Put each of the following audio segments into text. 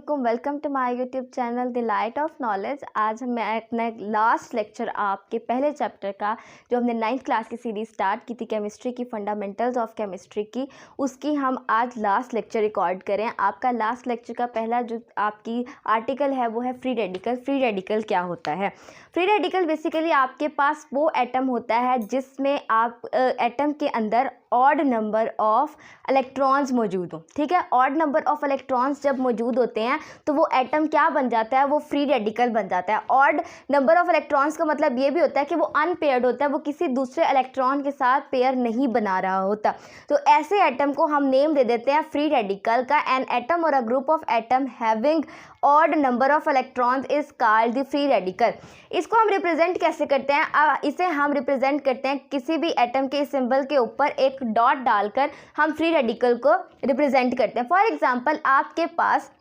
वालेकुम, welcome to my YouTube channel the light of knowledge. आज मैं अपना लास्ट लेक्चर आपके पहले चैप्टर का जो हमने 9th क्लास की सीरीज स्टार्ट की थी केमिस्ट्री की, फंडामेंटल्स ऑफ केमिस्ट्री की, उसकी हम आज लास्ट लेक्चर रिकॉर्ड करें। आपका लास्ट लेक्चर का पहला जो आपकी आर्टिकल है वो है फ्री रेडिकल। फ्री रेडिकल क्या होता है? फ्री रेडिकल बेसिकली आपके पास वो एटम होता है जिसमें आप एटम के अंदर ऑड नंबर ऑफ इलेक्ट्रॉन्स मौजूद हो। ठीक है, ऑड नंबर ऑफ इलेक्ट्रॉन्स जब मौजूद होते हैं तो वो एटम क्या बन जाता है? वो फ्री रेडिकल बन जाता है। ऑड नंबर ऑफ इलेक्ट्रॉन्स का मतलब ये भी होता है कि वो अनपेयर्ड होता है, वो किसी दूसरे इलेक्ट्रॉन के साथ पेयर नहीं बना रहा होता। तो ऐसे एटम को हम नेम दे देते हैं फ्री रेडिकल का। एन एटम और a group of atom having odd number of electrons is called the free radical. इसको हम रिप्रेजेंट कैसे करते हैं? इसे हम रिप्रेजेंट करते हैं किसी भी एटम के सिंबल के ऊपर एक डॉट डालकर हम फ्री रेडिकल को रिप्रेजेंट करते हैं। फॉर एग्जांपल आपके पास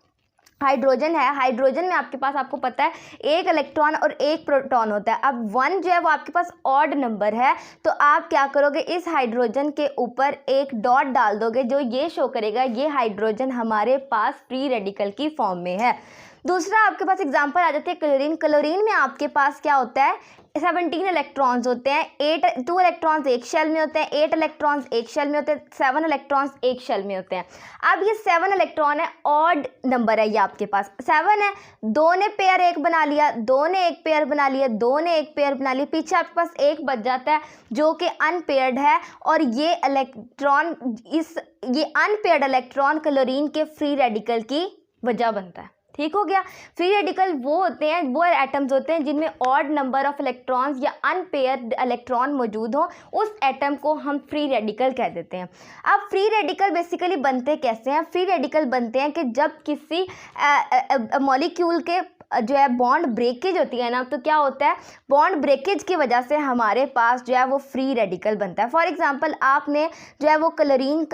हाइड्रोजन है, हाइड्रोजन में आपके पास आपको पता है एक इलेक्ट्रॉन और एक प्रोटॉन होता है। अब 1 जो है वो आपके पास ऑड नंबर है, तो आप क्या करोगे? इस हाइड्रोजन के ऊपर एक डॉट डाल दोगे जो ये शो करेगा ये हाइड्रोजन हमारे पास फ्री रेडिकल की फॉर्म में है। दूसरा आपके पास एग्जांपल आ जाते हैं क्लोरीन। क्लोरीन में आपके पास क्या होता है? 17 इलेक्ट्रॉन्स होते हैं। 2 इलेक्ट्रॉन्स एक शेल में होते हैं, 8 इलेक्ट्रॉन्स एक शेल में होते हैं, 7 इलेक्ट्रॉन्स एक शेल में होते हैं। अब ये 7 इलेक्ट्रॉन है, ऑड नंबर है ये आपके पास 7 है। 2 ने पेयर एक बना लिया, 2 ने एक पेयर बना लिया, 2 ने एक पेयर बना लिया, पीछे आपके पास एक बच जाता है जो कि अनपेयर्ड है। और ये इलेक्ट्रॉन ये अनपेयर्ड इलेक्ट्रॉन क्लोरीन के फ्री रेडिकल की वजह बनता है। ठीक हो गया। फ्री रेडिकल वो होते हैं, वो एटम्स होते हैं जिनमें ऑड नंबर ऑफ इलेक्ट्रॉन्स या अनपेयर्ड इलेक्ट्रॉन मौजूद हो, उस एटम को हम फ्री रेडिकल कह देते हैं। अब फ्री रेडिकल बेसिकली बनते कैसे हैं? फ्री रेडिकल बनते हैं कि जब किसी मॉलिक्यूल के जो है बॉन्ड ब्रेकेज होती है ना, तो क्या होता है? बॉन्ड ब्रेकेज की वजह से हमारे पास जो है वो फ्री रेडिकल बनता है। फॉर एग्जाम्पल आपने जो है वो क्लोरीन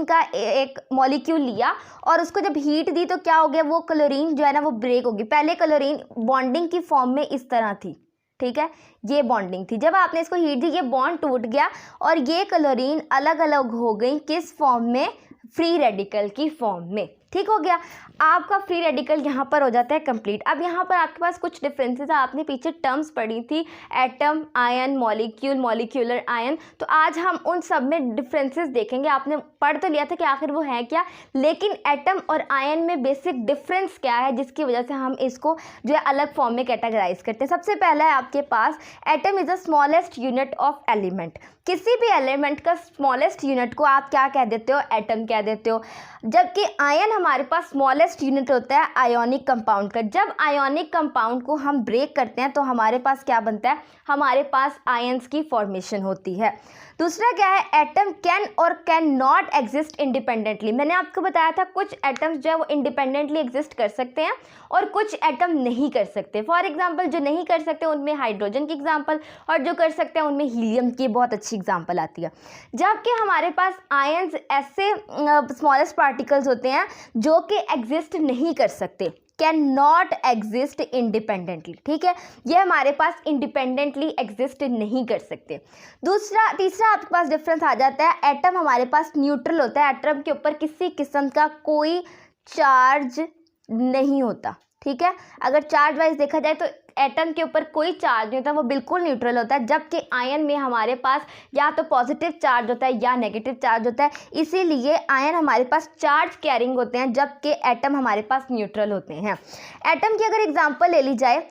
का एक मॉलिक्यूल लिया और उसको जब हीट दी तो क्या हो गया? वो क्लोरीन जो है ना वो ब्रेक होगी। पहले क्लोरीन बॉन्डिंग की फॉर्म में इस तरह थी, ठीक है, ये बॉन्डिंग थी। जब आपने इसको हीट दी ये बॉन्ड टूट गया और ये क्लोरीन अलग अलग हो गई। किस फॉर्म में? फ्री रेडिकल की फॉर्म में। ठीक हो गया। आपका फ्री रेडिकल यहाँ पर हो जाता है कंप्लीट। अब यहाँ पर आपके पास कुछ डिफरेंसेस है। आपने पीछे टर्म्स पढ़ी थी, atom, ion, molecule, molecular ion. तो आज हम उन सब में डिफरेंसेस देखेंगे। आपने पढ़ तो लिया था कि आखिर वो है क्या, लेकिन एटम और आयन में बेसिक डिफरेंस क्या है जिसकी वजह से हम इसको जो है अलग फॉर्म में कैटेगराइज करते हैं। सबसे पहला है आपके पास atom is the smallest unit of element. किसी भी एलिमेंट का स्मॉलेस्ट यूनिट को आप क्या कह देते हो? एटम कह देते हो। जबकि आयन हमारे पास स्मॉलेस्ट यूनिट होता है आयोनिक कंपाउंड का। जब आयोनिक कंपाउंड को हम ब्रेक करते हैं तो हमारे पास क्या बनता है? हमारे पास आयंस की फॉर्मेशन होती है। दूसरा क्या है? एटम कैन और कैन नॉट एग्जिस्ट इंडिपेंडेंटली। मैंने आपको बताया था कुछ एटम्स जो है वो इंडिपेंडेंटली एग्जिस्ट कर सकते हैं और कुछ एटम नहीं कर सकते। फॉर एग्जांपल जो नहीं कर सकते उनमें हाइड्रोजन की एग्जांपल, और जो कर सकते हैं उनमें हीलियम की बहुत अच्छी एग्जांपल आती है। जबकि हमारे पास आयंस ऐसे स्मॉलेस्ट पार्टिकल्स होते हैं जो कि एग्जिस्ट नहीं कर सकते, कैन नॉट एग्जिस्ट इंडिपेंडेंटली। ठीक है, ये हमारे पास इंडिपेंडेंटली एग्जिस्ट नहीं कर सकते। तीसरा आपके पास डिफरेंस आ जाता है, एटम हमारे पास न्यूट्रल होता है। एटम के ऊपर किसी किस्म का कोई चार्ज नहीं होता। ठीक है, अगर चार्ज वाइज देखा जाए तो एटम के ऊपर कोई चार्ज नहीं होता, वो बिल्कुल न्यूट्रल होता है। जबकि आयन में हमारे पास या तो पॉजिटिव चार्ज होता है या नेगेटिव चार्ज होता है, इसीलिए आयन हमारे पास चार्ज कैरिंग होते हैं जबकि एटम हमारे पास न्यूट्रल होते हैं। एटम की अगर एग्जांपल ले ली जाए,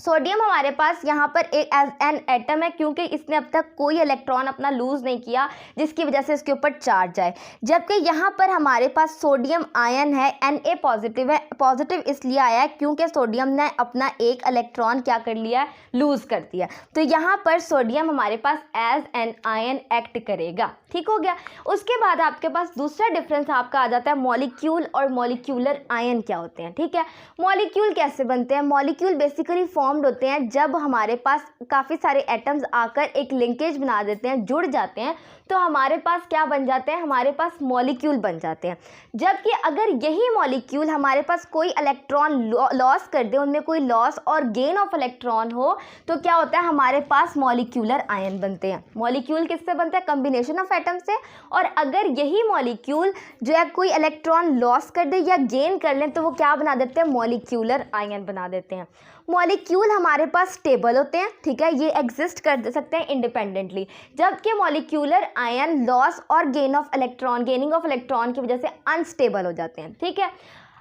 सोडियम हमारे पास यहाँ पर एक एज एन एटम है क्योंकि इसने अब तक कोई इलेक्ट्रॉन अपना लूज़ नहीं किया जिसकी वजह से इसके ऊपर चार्ज आए। जबकि यहाँ पर हमारे पास सोडियम आयन है, Na पॉजिटिव है। पॉजिटिव इसलिए आया है क्योंकि सोडियम ने अपना एक इलेक्ट्रॉन क्या कर लिया है? लूज़ कर दिया। तो यहाँ पर सोडियम हमारे पास एज एन आयन एक्ट करेगा। ठीक हो गया। उसके बाद आपके पास दूसरा डिफरेंस आपका आ जाता है मॉलिक्यूल और मॉलिक्यूलर आयन क्या होते हैं। ठीक है, मॉलिक्यूल कैसे बनते हैं? मॉलिक्यूल बेसिकली फॉर्म्ड होते हैं जब हमारे पास काफ़ी सारे एटम्स आकर एक लिंकेज बना देते हैं, जुड़ जाते हैं, तो हमारे पास क्या बन जाते हैं, हमारे पास मॉलिक्यूल बन जाते हैं। जबकि अगर यही मॉलिक्यूल हमारे पास कोई इलेक्ट्रॉन लॉस कर दे, उनमें कोई लॉस और गेन ऑफ इलेक्ट्रॉन हो, तो क्या होता है, हमारे पास मॉलिक्यूलर आयन बनते हैं। मॉलिक्यूल किससे बनता है, कम्बिनेशन ऑफ एटम से। और अगर यही मॉलिक्यूल जो है कोई इलेक्ट्रॉन लॉस कर दे या गेन कर लें, तो वो क्या बना देते हैं, मॉलिक्यूलर आयन बना देते हैं। मॉलिक्यूल हमारे पास स्टेबल होते हैं, ठीक है, ये एग्जिस्ट कर सकते हैं इंडिपेंडेंटली, जबकि मॉलिक्यूलर आयन लॉस और गेनिंग ऑफ इलेक्ट्रॉन की वजह से अनस्टेबल हो जाते हैं, ठीक है।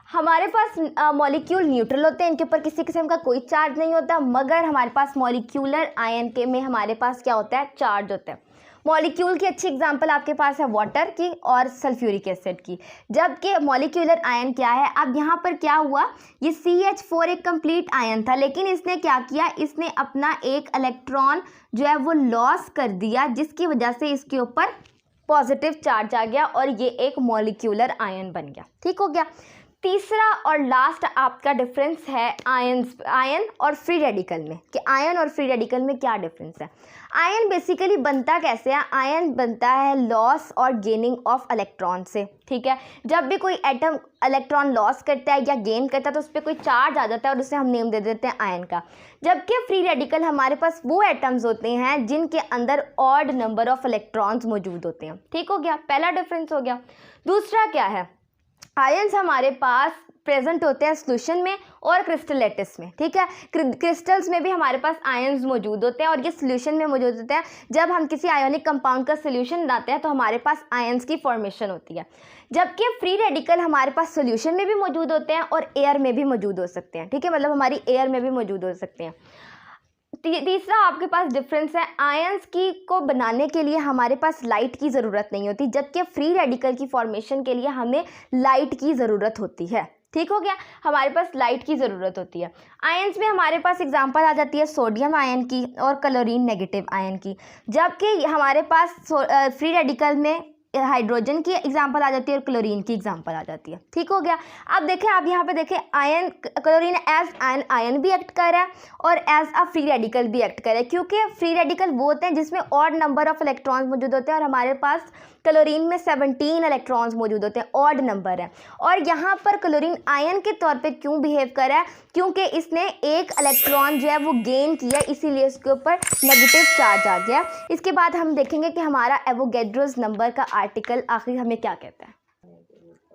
हमारे पास मॉलिक्यूल न्यूट्रल होते हैं, इनके ऊपर किसी किस्म का कोई चार्ज नहीं होता, मगर हमारे पास मॉलिक्यूलर आयन के में हमारे पास क्या होता है, चार्ज होता है। मॉलिक्यूल की अच्छी एग्जांपल आपके पास है वाटर की और सल्फ्यूरिक एसिड की। जबकि मॉलिक्यूलर आयन क्या है, अब यहाँ पर क्या हुआ, ये CH4 एक कंप्लीट आयन था, लेकिन इसने क्या किया, इसने अपना एक इलेक्ट्रॉन जो है वो लॉस कर दिया, जिसकी वजह से इसके ऊपर पॉजिटिव चार्ज आ गया और ये एक मॉलिक्यूलर आयन बन गया, ठीक हो गया। तीसरा और लास्ट आपका डिफरेंस है आयन और फ्री रेडिकल में, कि आयन और फ्री रेडिकल में क्या डिफरेंस है। आयन बेसिकली बनता कैसे है, आयन बनता है लॉस और गेनिंग ऑफ इलेक्ट्रॉन से, ठीक है। जब भी कोई एटम इलेक्ट्रॉन लॉस करता है या गेन करता है तो उस पर कोई चार्ज आ जाता है और उसे हम नेम दे देते हैं आयन का। जबकि फ्री रेडिकल हमारे पास वो एटम्स होते हैं जिनके अंदर ऑड नंबर ऑफ इलेक्ट्रॉन्स मौजूद होते हैं, ठीक हो गया, पहला डिफरेंस हो गया। दूसरा क्या है, आयंस हमारे पास प्रेजेंट होते हैं सोल्यूशन में और क्रिस्टल लैटिस में, ठीक है। क्रिस्टल्स में भी हमारे पास आयंस मौजूद होते हैं और ये सोल्यूशन में मौजूद होते हैं। जब हम किसी आयोनिक कंपाउंड का सोल्यूशन बनाते हैं तो हमारे पास आयंस की फॉर्मेशन होती है। जबकि फ्री रेडिकल हमारे पास सोल्यूशन में भी मौजूद होते हैं और एयर में भी मौजूद हो सकते हैं, ठीक है, मतलब हमारी एयर में भी मौजूद हो सकते हैं। तीसरा आपके पास डिफरेंस है, आयंस की को बनाने के लिए हमारे पास लाइट की ज़रूरत नहीं होती, जबकि फ्री रेडिकल की फॉर्मेशन के लिए हमें लाइट की ज़रूरत होती है, ठीक हो गया, हमारे पास लाइट की ज़रूरत होती है। आयंस में हमारे पास एग्जांपल आ जाती है सोडियम आयन की और क्लोरीन नेगेटिव आयन की। जबकि हमारे पास फ्री रेडिकल में हाइड्रोजन की एग्जांपल आ जाती है और क्लोरीन की एग्जांपल आ जाती है, ठीक हो गया। अब देखें, आप यहाँ पे देखें, ion chlorine as an ion भी एक्ट कर रहा है और एज अ फ्री रेडिकल भी एक्ट कर रहा है, क्योंकि फ्री रेडिकल वो होते हैं जिसमें ऑड नंबर ऑफ इलेक्ट्रॉन्स मौजूद होते हैं और हमारे पास क्लोरीन में 17 इलेक्ट्रॉन्स मौजूद होते हैं, ऑड नंबर है। और यहाँ पर क्लोरीन आयन के तौर पे क्यों बिहेव कर रहा है, क्योंकि इसने एक इलेक्ट्रॉन जो है वो गेन किया, इसीलिए इसके ऊपर नेगेटिव चार्ज आ गया। इसके बाद हम देखेंगे कि हमारा एवोगैड्रोस नंबर का आर्टिकल आखिर हमें क्या कहता है।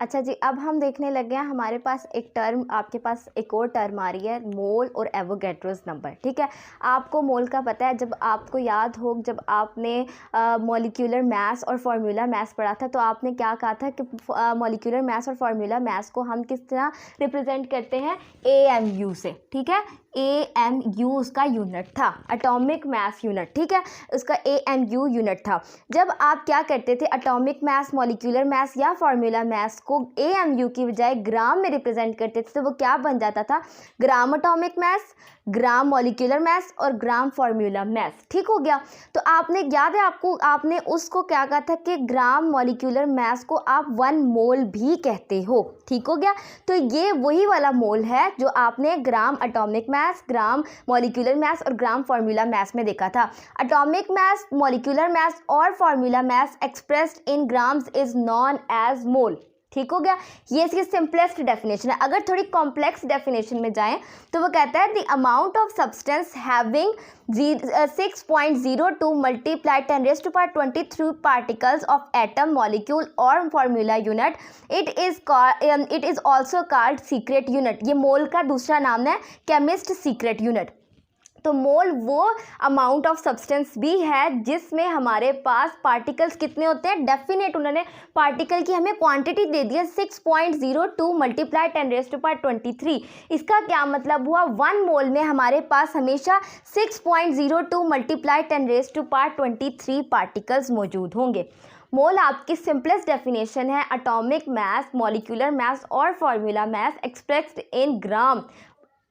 अच्छा जी, अब हम देखने लगे हैं, हमारे पास एक टर्म, आपके पास एक और टर्म आ रही है, मोल और एवोगैड्रोस नंबर, ठीक है। आपको मोल का पता है, जब आपको याद हो, जब आपने मॉलिक्यूलर मास और फार्मूला मास पढ़ा था, तो आपने क्या कहा था कि मॉलिक्यूलर मास और फार्मूला मास को हम किस तरह रिप्रेजेंट करते हैं, AMU से, ठीक है। AMU उसका यूनिट था, एटॉमिक मास यूनिट, ठीक है, उसका AMU यूनिट था। जब आप क्या करते थे, एटॉमिक मास, मॉलिक्यूलर मास या फार्मूला मास को AMU की बजाय ग्राम में रिप्रेजेंट करते थे, तो वो क्या बन जाता था, gram atomic mass, gram molecular mass और ग्राम फार्मूला मास, ठीक हो गया। तो आपने याद है आपको, आपने उसको क्या कहा था कि ग्राम मॉलिक्यूलर मास को आप 1 मोल भी कहते हो, ठीक हो गया। तो ये वही वाला मोल है जो आपने gram atomic mass, gram molecular mass और ग्राम फार्मूला मास में देखा था। एटॉमिक मास, मॉलिक्यूलर मास और formula mass expressed in grams is known as mole, ठीक हो गया। ये इसकी सिंपलेस्ट डेफिनेशन है। अगर थोड़ी कॉम्प्लेक्स डेफिनेशन में जाएं तो वो कहता है the amount of substance having 6.02 multiply 10⁻23 particles of atom, molecule और formula unit, it is also called secret unit. ये मोल का दूसरा नाम है, केमिस्ट सीक्रेट यूनिट। तो मोल वो अमाउंट ऑफ सब्सटेंस भी है जिसमें हमारे पास पार्टिकल्स कितने होते हैं, डेफिनेट उन्होंने पार्टिकल की हमें क्वांटिटी दे दी है 6.02 मल्टीप्लाई 10⁻23। इसका क्या मतलब हुआ, 1 मोल में हमारे पास हमेशा 6.02 मल्टीप्लाई 10⁻23 पार्टिकल्स मौजूद होंगे। मोल आपकी सिंपलेस्ट डेफिनेशन है, एटॉमिक मास, मॉलिक्यूलर मास और formula mass expressed in gram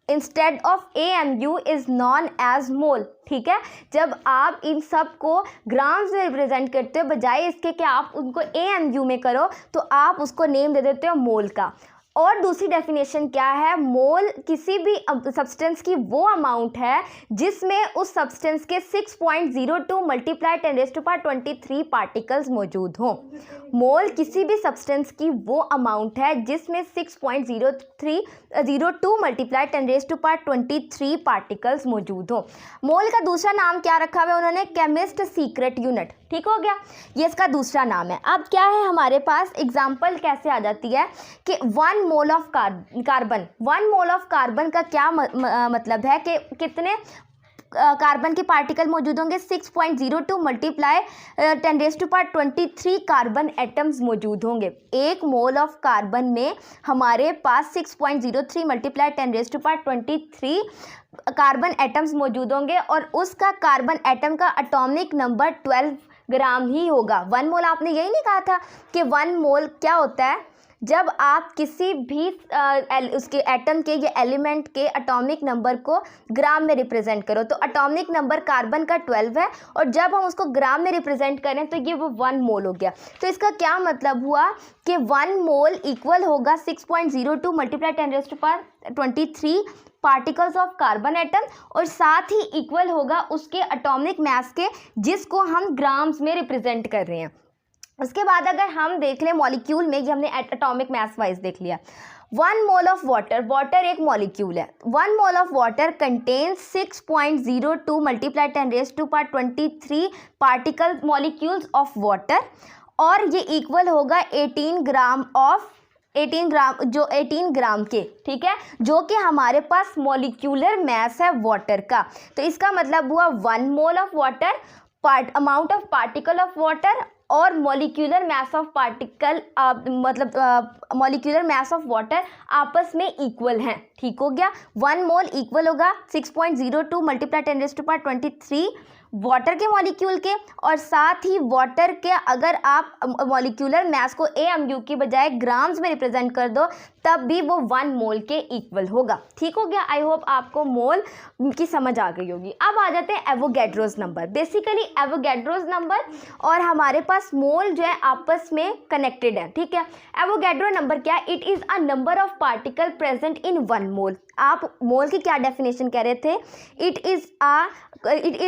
instead of AMU is known as mole, ठीक है। जब आप इन सब को ग्राम्स में रिप्रेजेंट करते हो, बजाय इसके कि आप उनको AMU में करो, तो आप उसको नेम दे देते हो मोल का। और दूसरी डेफिनेशन क्या है, मोल किसी भी सब्सटेंस की वो अमाउंट है जिसमें उस सब्सटेंस के 6.02 मल्टीप्लाई 10⁻23 पार्टिकल्स मौजूद हों। मोल किसी भी सब्सटेंस की वो अमाउंट है जिसमें 6.02 मल्टीप्लाई 10⁻23 पार्टिकल्स मौजूद हों। मोल का दूसरा नाम क्या रखा हुआ है उन्होंने, केमिस्ट सीक्रेट यूनिट। ठीक हो गया, ये इसका दूसरा नाम है। अब क्या है हमारे पास एग्जाम्पल कैसे आ जाती है कि 1 mole of carbon, 1 mole of carbon का क्या मतलब है कि कितने कार्बन के पार्टिकल मौजूद होंगे, 6.02 मल्टीप्लाई 10⁻23 कार्बन एटम्स मौजूद होंगे। 1 मोल ऑफ कार्बन में हमारे पास 6.03 मल्टीप्लाई 10⁻23 कार्बन एटम्स मौजूद होंगे और उसका कार्बन एटम का एटॉमिक नंबर 12 ग्राम ही होगा। 1 मोल आपने यही नहीं कहा था कि 1 मोल क्या होता है, जब आप किसी भी उसके एटम के या एलिमेंट के एटॉमिक नंबर को ग्राम में रिप्रेजेंट करो, तो एटॉमिक नंबर कार्बन का 12 है और जब हम उसको ग्राम में रिप्रेजेंट करें तो ये वो 1 मोल हो गया। तो इसका क्या मतलब हुआ कि 1 मोल इक्वल होगा 6.02 multiply 10⁻23 particles of carbon atom और साथ ही इक्वल होगा उसके एटॉमिक मास के, जिसको हम ग्राम्स में रिप्रेजेंट कर रहे हैं। उसके बाद अगर हम देख लें मॉलिक्यूल में, ये हमने एटॉमिक मास वाइज देख लिया। 1 मोल ऑफ वाटर, वाटर एक मॉलिक्यूल है, 1 mole of water contains 6.02 multiply 10⁻23 particle molecules of water और ये इक्वल होगा 18 ग्राम के, ठीक है, जो कि हमारे पास मॉलिक्यूलर मास है वाटर का। तो इसका मतलब हुआ 1 mole of water, amount of particle of water और molecular mass of particle molecular mass of water आपस में इक्वल हैं। ठीक हो गया, 1 मोल इक्वल होगा 6.02 मल्टीप्लाई 10⁻23 वाटर के मॉलिक्यूल के और साथ ही वाटर के अगर आप मॉलिक्यूलर मास को AMU की बजाय ग्राम्स में रिप्रेजेंट कर दो तब भी वो 1 मोल के इक्वल होगा। ठीक हो गया, आई होप आपको मोल की समझ आ गई होगी। अब आ जाते हैं Avogadro's number. Basically Avogadro's number और हमारे पास मोल जो है आपस में कनेक्टेड है। ठीक है, एवोगैड्रो नंबर क्या है, it is a number of particle present in 1 मोल। आप मोल की क्या डेफिनेशन कह रहे थे, it is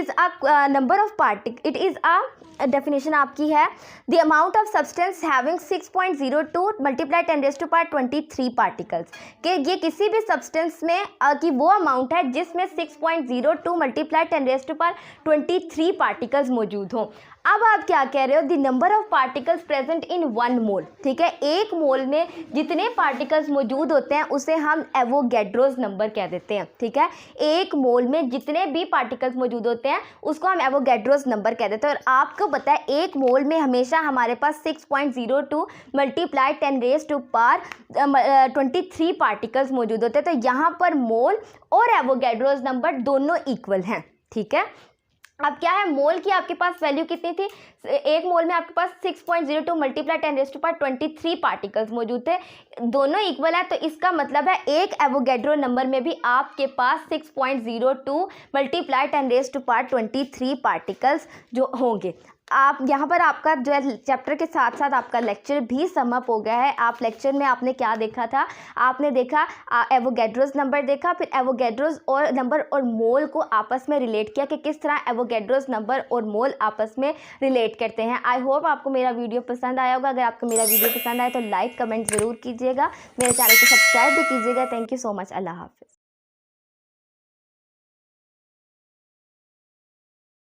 a number of particle, it is a definition आपकी है the amount of substance having 6.02 multiply 10⁻23 particles, कि ये किसी भी सब्सटेंस में की वो अमाउंट है जिसमें 6.02 मल्टीप्लाई 10⁻23 पार्टिकल्स मौजूद हों। अब आप क्या कह रहे हो, the number of particles present in 1 मोल। ठीक है, 1 मोल में जितने पार्टिकल्स मौजूद होते हैं उसे हम एवोगैड्रोस नंबर कह देते हैं। ठीक है, 1 मोल में जितने भी पार्टिकल्स मौजूद होते हैं उसको हम एवोगैड्रोस नंबर कह देते हैं। और आपको पता है 1 मोल में हमेशा हमारे पास 6.02 मल्टीप्लाई 10⁻23 पार्टिकल्स मौजूद होते हैं। तो यहाँ पर मोल और एवोगैड्रोस नंबर दोनों इक्वल हैं। ठीक है, अब क्या है, मोल की आपके पास वैल्यू कितनी थी, 1 मोल में आपके पास 6.02 मल्टीप्लाई 10⁻23 पार्टिकल्स मौजूद थे, दोनों इक्वल है। तो इसका मतलब है एक एवोगैड्रो नंबर में भी आपके पास 6.02 मल्टीप्लाई 10⁻23 पार्टिकल्स जो होंगे। आप यहाँ पर आपका जो है चैप्टर के साथ साथ आपका लेक्चर भी समअप हो गया है। आप लेक्चर में आपने क्या देखा था, आपने देखा एवोगैड्रोस नंबर देखा, फिर एवोगैड्रोस और नंबर और मोल को आपस में रिलेट किया कि किस तरह एवोगैड्रोस नंबर और मोल आपस में रिलेट करते हैं। आई होप आपको मेरा वीडियो पसंद आया होगा। अगर आपको मेरा वीडियो पसंद आए तो लाइक कमेंट ज़रूर कीजिएगा, मेरे चैनल को सब्सक्राइब भी कीजिएगा। थैंक यू सो मच, अल्लाह हाफिज़।